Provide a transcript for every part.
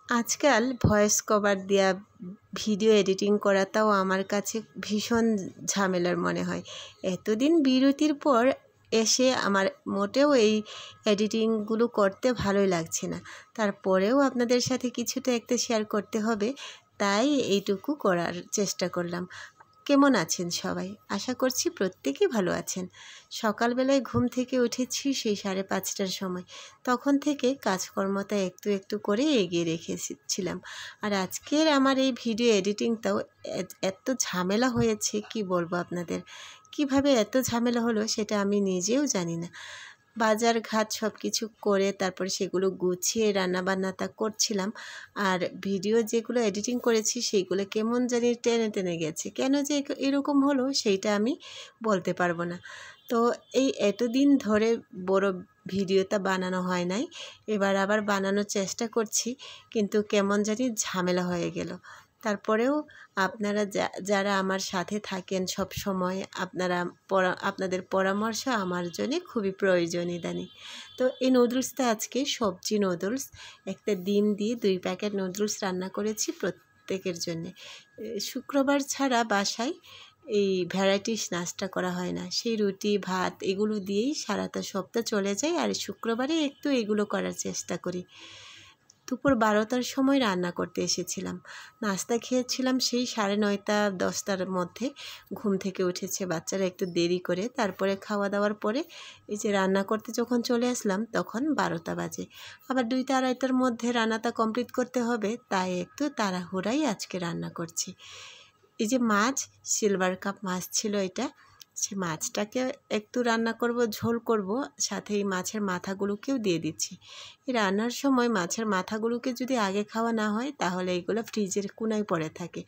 আজকাল voice cover দেওয়া video editing করাটাও আমার কাছে ভীষণ ঝামেলার মনে হয়। এতদিন বিরতির পর এসে আমার মোটেও এই এডিটিংগুলো করতে ভালোই লাগছে না। তারপরেও আপনাদের সাথে কিছুটা একটা শেয়ার করতে হবে, তাই এইটুকু করার চেষ্টা করলাম। কেমন আছেন সবাই? আশা করছি প্রত্যেকেই ভালো আছেন। সকালবেলায় ঘুম থেকে উঠেছি সেই 5:30টার সময়। তখন থেকে কাজকর্মটা একটু একটু করে এগিয়ে রেখেছিলাম। আর আজকের আমার এই ভিডিও এডিটিংটাও এত ঝামেলা হয়েছে, কি বলবো আপনাদের। কিভাবে এত ঝামেলা হলো সেটা আমি নিজেও জানি না। বাজার ঘাট সব কিছু করে তারপরে সেগুলো গুছিয়ে রান্নাবান্নাটা করছিলাম। আর ভিডিও যেগুলো এডিটিং করেছি সেইগুলো কেমন জানি টেনে টেনে গেছে। কেন যে এরকম হলো সেইটা আমি বলতে পারবো না। তো এই এতদিন ধরে বড় ভিডিওটা বানানো হয় নাই, এবার আবার বানানোর চেষ্টা করছি, কিন্তু কেমন জানি ঝামেলা হয়ে গেল। তারপরেও আপনারা যারা আমার সাথে থাকেন সব সময়, আপনাদের পরামর্শ আমার জন্য খুবই প্রয়োজনীয় ইদানিং। তো এই নুডলসটা আজকে সবজি নুডলস, একটা ডিম দিয়ে 2 প্যাকেট নুডলস রান্না করেছি প্রত্যেকের জন্যে। শুক্রবার ছাড়া বাসায় এই ভ্যারাইটিস নাস্তা করা হয় না। সেই রুটি ভাত এগুলো দিয়েই সারাটা সপ্তাহ চলে যায়, আর শুক্রবারে একটু এগুলো করার চেষ্টা করি। দুপুর 12টার সময় রান্না করতে এসেছিলাম। নাস্তা খেয়েছিলাম সেই 9:30-10টার মধ্যে। ঘুম থেকে উঠেছে বাচ্চারা একটু দেরি করে। তারপরে খাওয়া দাওয়ার পরে এই যে রান্না করতে যখন চলে আসলাম তখন 12টা বাজে। আবার 2টা-2:30টার মধ্যে রান্নাটা কমপ্লিট করতে হবে, তাই একটু তাড়াহুড়াই আজকে রান্না করছি। এই যে মাছ, সিলভার কাপ মাছ ছিল এটা, সে মাছটাকে একটু রান্না করব, ঝোল করব, সাথে এই মাছের মাথাগুলোকেও দিয়ে দিচ্ছি। এই রান্নার সময় মাছের মাথাগুলোকে যদি আগে খাওয়া না হয় তাহলে এগুলো ফ্রিজের কোনায় পড়ে থাকে।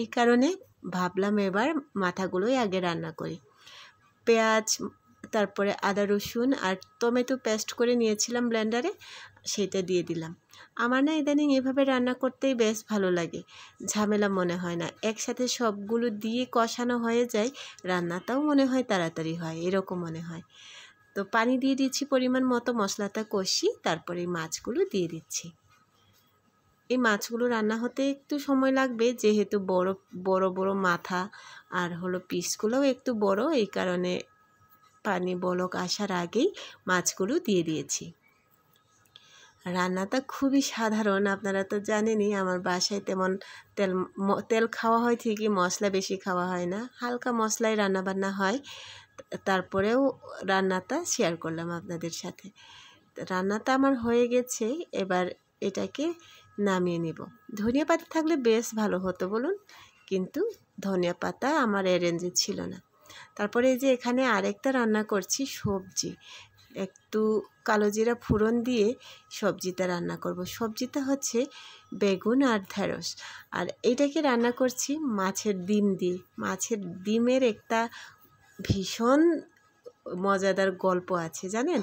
এই কারণে ভাবলাম এবার মাথাগুলোই আগে রান্না করি। পেঁয়াজ, তারপরে আদা রসুন আর টমেটো পেস্ট করে নিয়েছিলাম ব্লেন্ডারে, সেটা দিয়ে দিলাম। আমার না ইদানিং এভাবে রান্না করতেই বেশ ভালো লাগে, ঝামেলা মনে হয় না। একসাথে সবগুলো দিয়ে কষানো হয়ে যায়, রান্নাটাও মনে হয় তাড়াতাড়ি হয়, এরকম মনে হয়। তো পানি দিয়ে দিচ্ছি পরিমাণ মতো, মশলাটা কষি, তারপরে এই মাছগুলো দিয়ে দিচ্ছি। এই মাছগুলো রান্না হতে একটু সময় লাগবে, যেহেতু বড় বড় বড় মাথা, আর হলো পিসগুলোও একটু বড়, এই কারণে পানি বলক আসার আগেই মাছগুলো দিয়ে দিয়েছি। রান্নাটা খুবই সাধারণ, আপনারা তো জানেনই আমার বাসায় তেমন তেল খাওয়া হয় ঠিকই, মশলা বেশি খাওয়া হয় না, হালকা মশলায় রান্নাবান্না হয়। তারপরেও রান্নাটা শেয়ার করলাম আপনাদের সাথে। রান্নাটা আমার হয়ে গেছে, এবার এটাকে নামিয়ে নেব। ধনিয়া পাতা থাকলে বেশ ভালো হতো বলুন, কিন্তু ধনিয়া পাতা আমার অ্যারেঞ্জে ছিল না। তারপরে এই যে এখানে আরেকটা রান্না করছি সবজি, একটু কালো জিরা ফোড়ন দিয়ে সবজিটা রান্না করব। সবজিটা হচ্ছে বেগুন আর ঢেঁড়স, আর এইটাকে রান্না করছি মাছের ডিম দিয়ে। মাছের ডিমের একটা ভীষণ মজাদার গল্প আছে জানেন।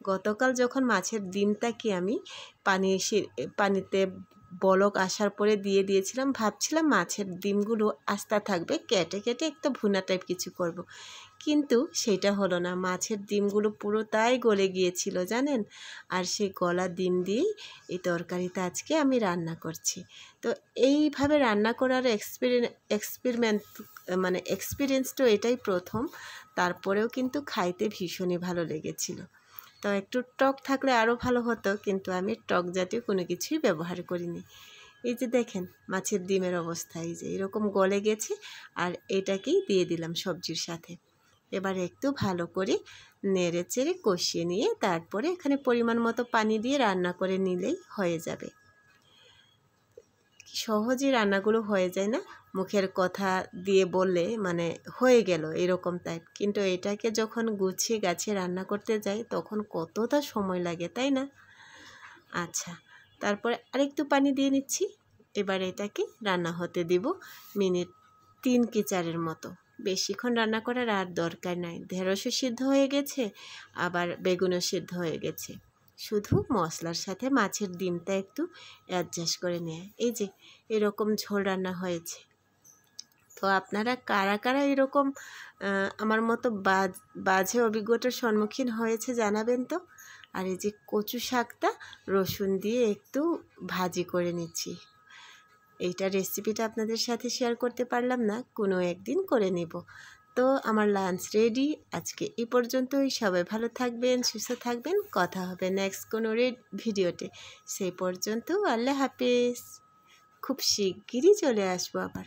গতকাল যখন মাছের ডিমটাকে আমি পানিতে বলক আসার পরে দিয়ে দিয়েছিলাম, ভাবছিলাম মাছের ডিমগুলো আস্তা থাকবে, কেটে কেটে একটা ভুনা টাইপ কিছু করব, কিন্তু সেটা হলো না। মাছের ডিমগুলো পুরোটাই গলে গিয়েছিল জানেন। আর সেই গলা ডিম দিয়েই এই তরকারিটা আজকে আমি রান্না করছি। তো এইভাবে রান্না করার এক্সপিরিয়েন্স তো এটাই প্রথম। তারপরেও কিন্তু খাইতে ভীষণই ভালো লেগেছিল। তো একটু টক থাকলে আরও ভালো হতো, কিন্তু আমি টক জাতীয় কোনো কিছুই ব্যবহার করিনি। এই যে দেখেন মাছের ডিমের অবস্থা, এই যে এরকম গলে গেছে, আর এটাকেই দিয়ে দিলাম সবজির সাথে। এবার একটু ভালো করে নেড়ে চেড়ে কষিয়ে নিয়ে তারপরে এখানে পরিমাণ মতো পানি দিয়ে রান্না করে নিলেই হয়ে যাবে। সহজে রান্নাগুলো হয়ে যায় না, মুখের কথা দিয়ে বললে মানে হয়ে গেল এরকম টাইপ, কিন্তু এটাকে যখন গুছিয়ে গাছিয়ে রান্না করতে যাই তখন কতটা সময় লাগে, তাই না? আচ্ছা, তারপরে আরেকটু পানি দিয়ে নিচ্ছি। এবার এটাকে রান্না হতে দিব মিনিট 3 কি 4-এর মতো। বেশিক্ষণ রান্না করার আর দরকার নাই। ঢেঁড়সও সিদ্ধ হয়ে গেছে, আবার বেগুনও সিদ্ধ হয়ে গেছে। শুধু মশলার সাথে মাছের ডিমটা একটু অ্যাডজাস্ট করে নেয়। এই যে এরকম ঝোল রান্না হয়েছে। তো আপনারা কারা কারা এরকম আমার মতো বাজে অভিজ্ঞতার সম্মুখীন হয়েছে জানাবেন তো। আর এই যে কচু শাকটা রসুন দিয়ে একটু ভাজি করে নিচ্ছি। এইটা রেসিপিটা আপনাদের সাথে শেয়ার করতে পারলাম না, কোনো একদিন করে নেব। তো আমার লাঞ্চ রেডি। আজকে এই পর্যন্তই। সবাই ভালো থাকবেন, সুস্থ থাকবেন। কথা হবে নেক্সট কোনো ভিডিওতে। সেই পর্যন্ত আল্লাহ হাফেজ। খুব শিগগিরই চলে আসবো আবার।